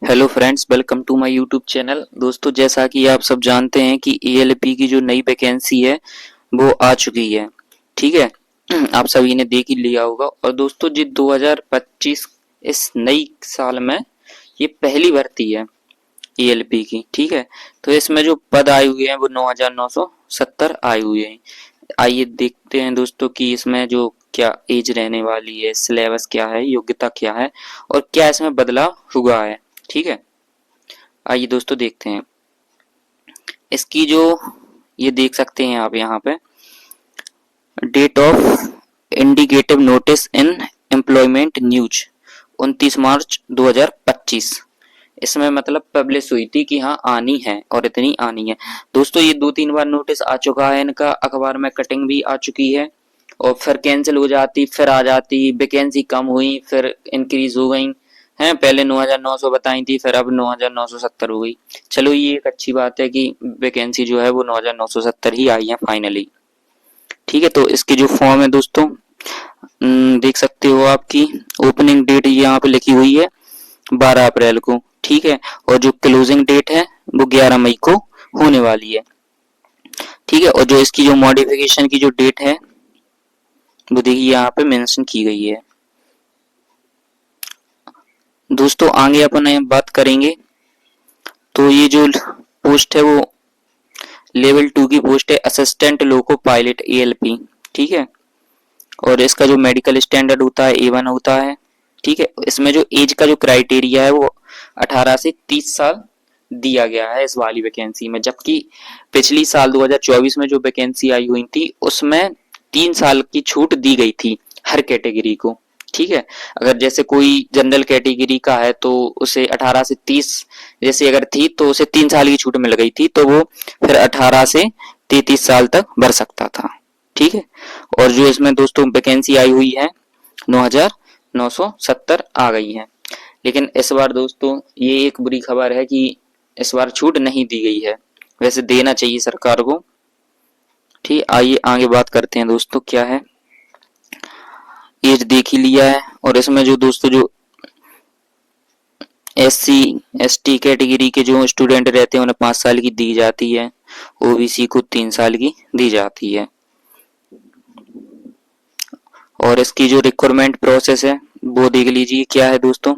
Hello friends, welcome to my YouTube channel. दोस्तों, जैसा कि आप सब जानते हैं कि एएलपी की जो नई वैकेंसी है वो आ चुकी है। ठीक है। आप सभी ने देख ही लिया होगा। और दोस्तों, जी 2025 इस नई साल में ये पहली भर्ती है एएलपी की। ठीक है। तो इसमें जो पद आए हुए हैं वो 9,970 आए हुए हैं। आइए देखते हैं दोस्तों कि इसमें जो क्या एज रहने वाली है, सिलेबस क्या है, योग्यता क्या है और क्या इसमें बदलाव हुआ है। ठीक है। आइए दोस्तों देखते हैं इसकी जो ये देख सकते हैं आप यहाँ पे date of indicative notice in employment news 29 March 2025। इसमें मतलब पब्लिश हुई थी कि हाँ आनी है और इतनी आनी है। दोस्तों, ये 2-3 बार नोटिस आ चुका है इनका, अखबार में कटिंग भी आ चुकी है और फिर कैंसिल हो जाती, फिर आ जाती, वैकेंसी कम हुई, फिर इंक्रीज हो गई हैं। पहले 9,900 बताई थी, फिर अब 9,970 हो गई। चलो, ये एक अच्छी बात है कि वैकेंसी जो है वो 9,970 ही आई है फाइनली। ठीक है। तो इसकी जो फॉर्म है दोस्तों, देख सकते हो आपकी ओपनिंग डेट यहाँ पे लिखी हुई है 12 अप्रैल को। ठीक है। और जो क्लोजिंग डेट है वो 11 मई को होने वाली है। ठीक है। और जो इसकी जो मॉडिफिकेशन की जो डेट है वो देखिए यहाँ पे मेंशन की गई है। दोस्तों, आगे अपन बात करेंगे तो ये जो पोस्ट है वो लेवल 2 की पोस्ट है, असिस्टेंट लोको पायलट एएलपी। ठीक है। और इसका जो मेडिकल स्टैंडर्ड होता है A1 होता है। ठीक है। इसमें जो एज का जो क्राइटेरिया है वो 18 से 30 साल दिया गया है इस वाली वैकेंसी में, जबकि पिछली साल 2024 में जो वैकेंसी आई हुई थी उसमें 3 साल की छूट दी गई थी हर कैटेगरी को। ठीक है। अगर जैसे कोई जनरल कैटेगरी का है तो उसे 18 से 30 जैसे अगर थी तो उसे 3 साल की छूट मिल गई थी, तो वो फिर 18 से 33 साल तक भर सकता था। ठीक है। और जो इसमें दोस्तों वैकेंसी आई हुई है 9,970 आ गई है। लेकिन इस बार दोस्तों ये एक बुरी खबर है कि इस बार छूट नहीं दी गई है, वैसे देना चाहिए सरकार को। ठीक। आइए आगे बात करते हैं दोस्तों क्या है। एज देख ही लिया है। और इसमें जो दोस्तों जो SC ST कैटेगरी के जो स्टूडेंट रहते हैं उन्हें 5 साल की दी जाती है, OBC को 3 साल की दी जाती है। और इसकी जो रिक्वायरमेंट प्रोसेस है वो देख लीजिए क्या है दोस्तों।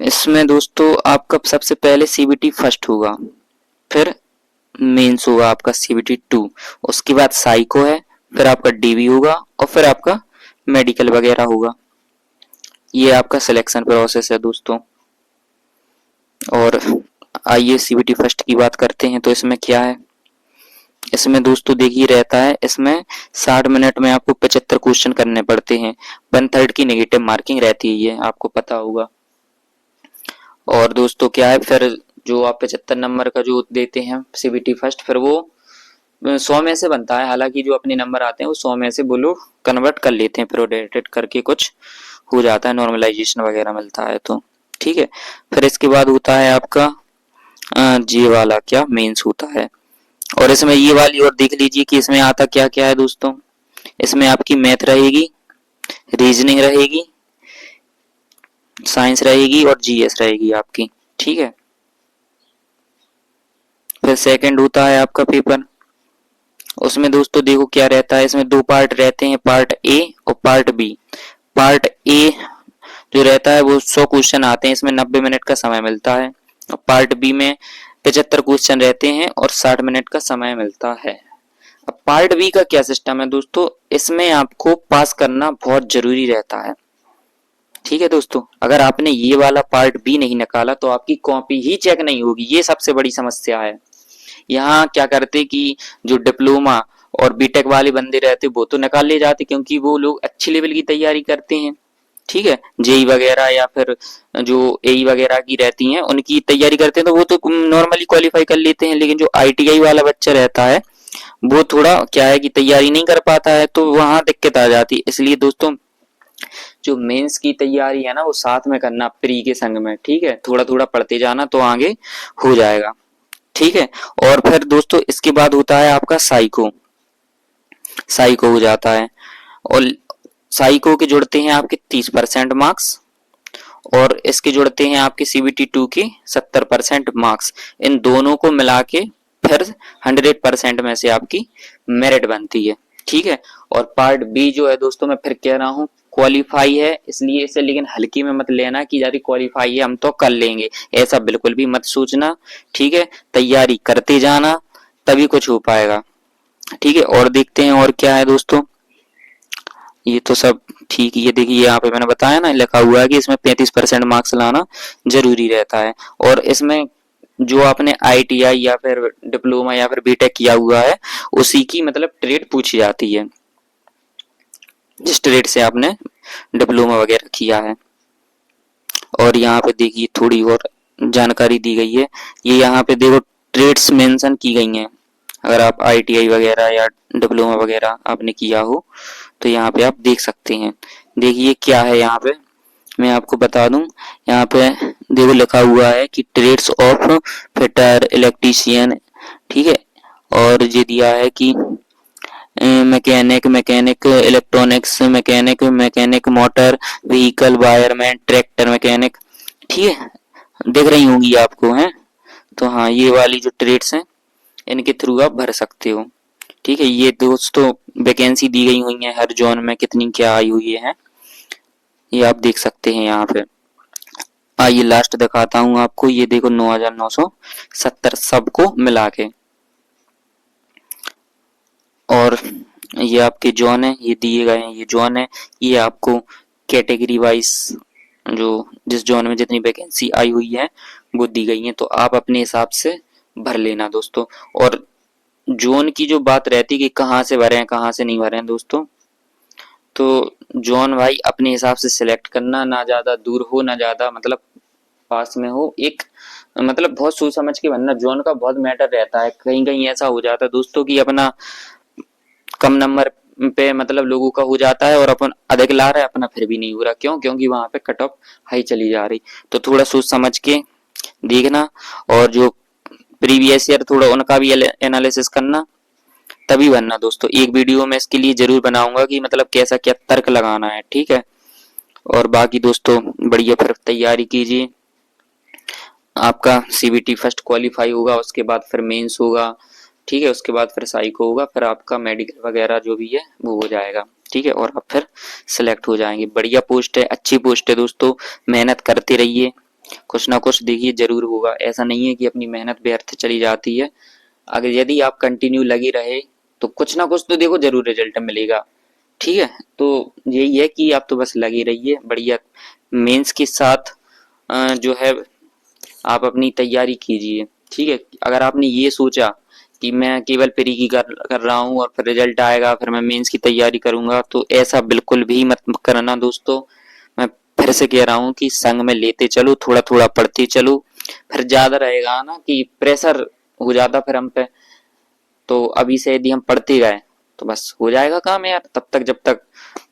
इसमें दोस्तों आपका सबसे पहले CBT फर्स्ट होगा, फिर मेंस होगा आपका CBT 2, उसके बाद साइको है, फिर आपका DV होगा और फिर आपका मेडिकल वगैरह होगा। ये आपका सिलेक्शन प्रोसेस है दोस्तों। और आइए CBT फर्स्ट की बात करते हैं तो इसमें क्या है। इसमें दोस्तों देखिए रहता है, इसमें 60 मिनट में आपको 75 क्वेश्चन करने पड़ते हैं। 1/3 की नेगेटिव मार्किंग रहती है, ये आपको पता होगा। और दोस्तों क्या है, फिर जो आप 75 नंबर का जो देते हैं CBT फर्स्ट, फिर वो 100 में से बनता है। हालांकि जो अपने नंबर आते हैं वो 100 में से वो लोग कन्वर्ट कर लेते हैं, प्रोरेटेड करके कुछ हो जाता है, नॉर्मलाइजेशन वगैरह मिलता है तो। ठीक है। फिर इसके बाद होता है आपका ये वाला क्या मेंस होता है। और इसमें ये वाली और देख लीजिए कि इसमें आता क्या क्या है दोस्तों। इसमें आपकी मैथ रहेगी, रीजनिंग रहेगी, साइंस रहेगी और GS रहेगी आपकी। ठीक है। फिर सेकंड होता है आपका पेपर। उसमें दोस्तों देखो क्या रहता है, इसमें 2 पार्ट रहते हैं, पार्ट A और पार्ट B। पार्ट A जो रहता है वो 100 क्वेश्चन आते हैं, इसमें 90 मिनट का समय मिलता है। और पार्ट B में 75 क्वेश्चन रहते हैं और 60 मिनट का समय मिलता है। अब पार्ट B का क्या सिस्टम है दोस्तों, इसमें आपको पास करना बहुत जरूरी रहता है। ठीक है दोस्तों, अगर आपने ये वाला पार्ट B नहीं निकाला तो आपकी कॉपी ही चेक नहीं होगी, ये सबसे बड़ी समस्या है। यहाँ क्या करते कि जो डिप्लोमा और बीटेक वाले बंदे रहते वो तो निकाल ले जाते, क्योंकि वो लोग अच्छी लेवल की तैयारी करते हैं। ठीक है। जेई वगैरह या फिर जो एई वगैरह की रहती हैं उनकी तैयारी करते हैं तो वो तो नॉर्मली क्वालिफाई कर लेते हैं। लेकिन जो ITI वाला बच्चा रहता है वो थोड़ा क्या है कि तैयारी नहीं कर पाता है, तो वहां दिक्कत आ जाती है। इसलिए दोस्तों जो मेंस की तैयारी है ना वो साथ में करना प्री के संग में। ठीक है। थोड़ा थोड़ा पढ़ते जाना तो आगे हो जाएगा। ठीक है। और फिर दोस्तों इसके बाद होता है आपका साइको। साइको हो जाता है और साइको के जुड़ते हैं आपके 30% मार्क्स। और इसके जुड़ते हैं आपके CBT 2 के 70% मार्क्स। इन दोनों को मिला के फिर 100% में से आपकी मेरिट बनती है, ठीक है। और पार्ट बी जो है दोस्तों, मैं फिर कह रहा हूँ, क्वालिफाई है, इसलिए इसे लेकिन हल्की में मत लेना कि यार क्वालिफाई है हम तो कर लेंगे, ऐसा बिल्कुल भी मत सोचना, ठीक है। तैयारी करते जाना, तभी कुछ हो पाएगा, ठीक है। और देखते हैं और क्या है दोस्तों। ये तो सब ठीक ही है। देखिए यहाँ पे मैंने बताया ना, लिखा हुआ है कि इसमें 35% मार्क्स लाना जरूरी रहता है। और इसमें जो आपने ITI या फिर डिप्लोमा या फिर बीटेक किया हुआ है, उसी की मतलब ट्रेड पूछी जाती है, जिस ट्रेड से आपने डिप्लोमा वगैरह किया है। और यहाँ पे देखिए थोड़ी और जानकारी दी गई है। ये यहाँ पे देखो ट्रेड्स मेंशन की गई हैं। अगर आप ITI वगैरह या डिप्लोमा वगैरह आपने किया हो तो यहाँ पे आप देख सकते हैं। देखिए क्या है यहाँ पे, मैं आपको बता दूं। यहाँ पे देखो लिखा हुआ है कि ट्रेड्स ऑफ फिटर, इलेक्ट्रीशियन, ठीक है। और ये दिया है कि mechanic electronics mechanic motor vehicle wireman tractor mechanic, ठीक है। दिख रही होंगी आपको, हैं। तो हाँ, ये वाली जो ट्रेड्स हैं इनके थ्रू आप भर सकते हो, ठीक है। ये दोस्तों वैकेंसी दी गई हुई है, हर जोन में कितनी क्या आई हुई है ये आप देख सकते हैं यहाँ पे। आइए लास्ट दिखाता हूँ आपको। ये देखो 9,970 सबको मिला के। और ये आपके जोन है, ये दिए गए हैं, ये जोन है। ये आपको कैटेगरी वाइज जो जिस जोन में जितनी वैकेंसी आई हुई है वो दी गई है, तो आप अपने हिसाब से भर लेना दोस्तों। और जोन की जो बात रहती है कि कहाँ से भरे हैं कहाँ से नहीं भरे हैं दोस्तों, तो जोन भाई अपने हिसाब से सिलेक्ट करना, ना ज्यादा दूर हो ना ज्यादा मतलब पास में हो। एक मतलब बहुत सोच समझ के भरना, जोन का बहुत मैटर रहता है। कहीं कहीं ऐसा हो जाता है दोस्तों कि अपना कम नंबर पे मतलब लोगों का हो जाता है और अपन अधिक ला रहे हैं, अपना फिर भी नहीं हो रहा। क्यों? क्योंकि वहां पे कट ऑफ हाई चली जा रही। तो थोड़ा सोच समझ के देखना, और जो प्रीवियस ईयर थोड़ा उनका भी एनालिसिस करना, तभी बनना दोस्तों। एक वीडियो में इसके लिए जरूर बनाऊंगा कि मतलब कैसा क्या तर्क लगाना है, ठीक है। और बाकी दोस्तों बढ़िया फिर तैयारी कीजिए। आपका CBT फर्स्ट क्वालिफाई होगा, उसके बाद फिर मेंस होगा, ठीक है। उसके बाद फिर साइको होगा, फिर आपका मेडिकल वगैरह जो भी है वो हो जाएगा, ठीक है। और आप फिर सिलेक्ट हो जाएंगे। बढ़िया पोस्ट है, अच्छी पोस्ट है दोस्तों। मेहनत करते रहिए, कुछ ना कुछ देखिए जरूर होगा। ऐसा नहीं है कि अपनी मेहनत व्यर्थ चली जाती है। अगर यदि आप कंटिन्यू लगी रहे तो कुछ ना कुछ तो देखो जरूर रिजल्ट मिलेगा, ठीक है। तो यही है कि आप तो बस लगे रहिए बढ़िया। मेंस के साथ जो है आप अपनी तैयारी कीजिए, ठीक है। अगर आपने ये सोचा कि मैं केवल प्री की कर रहा हूँ और फिर रिजल्ट आएगा फिर मैं मेंस की तैयारी करूंगा, तो ऐसा बिल्कुल भी मत करना दोस्तों। मैं फिर से कह रहा हूँ कि संग में लेते चलो, थोड़ा थोड़ा पढ़ते चलो। फिर ज्यादा रहेगा ना कि प्रेशर हो जाता फिर हम पे। तो अभी से यदि हम पढ़ते गए तो बस हो जाएगा काम यार। तब तक जब तक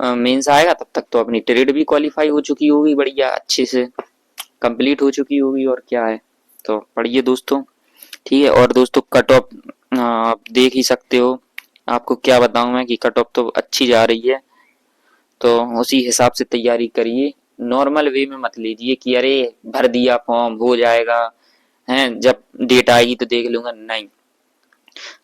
मेंस आएगा तब तक तो अपनी ट्रेड भी क्वालिफाई हो चुकी होगी, बढ़िया अच्छे से कंप्लीट हो चुकी होगी, और क्या है। तो पढ़िए दोस्तों, ठीक है। और दोस्तों कट ऑफ आप देख ही सकते हो। आपको क्या बताऊं मैं कि कट ऑफ तो अच्छी जा रही है, तो उसी हिसाब से तैयारी करिए। नॉर्मल वे में मत लीजिए कि अरे भर दिया फॉर्म हो जाएगा, हैं जब डेट आएगी तो देख लूंगा, नहीं।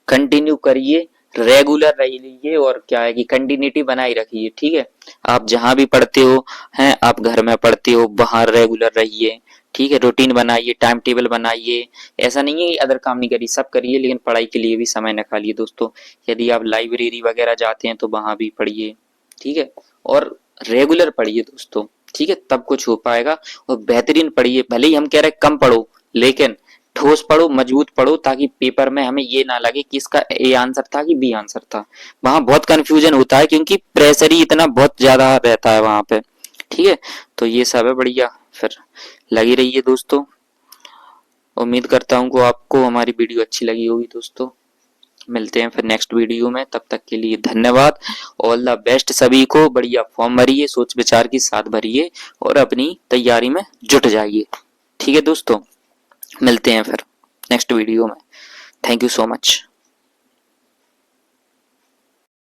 कंटिन्यू करिए, रेगुलर रहिए, और क्या है कि कंटिन्यूटी बनाई रखिए, ठीक है। आप जहां भी पढ़ते हो, हैं आप घर में पढ़ते हो, वहां रेगुलर रहिए, ठीक है। रूटीन बनाइए, टाइम टेबल बनाइए। ऐसा नहीं है कि अदर काम नहीं करिए, सब करिए, लेकिन पढ़ाई के लिए भी समय निकालिए दोस्तों। यदि आप लाइब्रेरी वगैरह जाते हैं तो वहां भी पढ़िए, ठीक है। और रेगुलर पढ़िए दोस्तों, ठीक है, तब कुछ हो पाएगा। और बेहतरीन पढ़िए, भले ही हम कह रहे कम पढ़ो, लेकिन ठोस पढ़ो, मजबूत पढ़ो, ताकि पेपर में हमें ये ना लगे कि इसका ए आंसर था कि बी आंसर था। वहां बहुत कंफ्यूजन होता है क्योंकि प्रेशर ही इतना बहुत ज्यादा रहता है वहां पे, ठीक है। तो ये सब है बढ़िया, फिर लगी रहिए दोस्तों। उम्मीद करता हूँ को आपको हमारी वीडियो अच्छी लगी होगी दोस्तों। मिलते हैं फिर नेक्स्ट वीडियो में, तब तक के लिए धन्यवाद। ऑल द बेस्ट सभी को। बढ़िया फॉर्म भरिए, सोच विचार के साथ भरिए और अपनी तैयारी में जुट जाइए, ठीक है दोस्तों। मिलते हैं फिर नेक्स्ट वीडियो में। Thank you so much.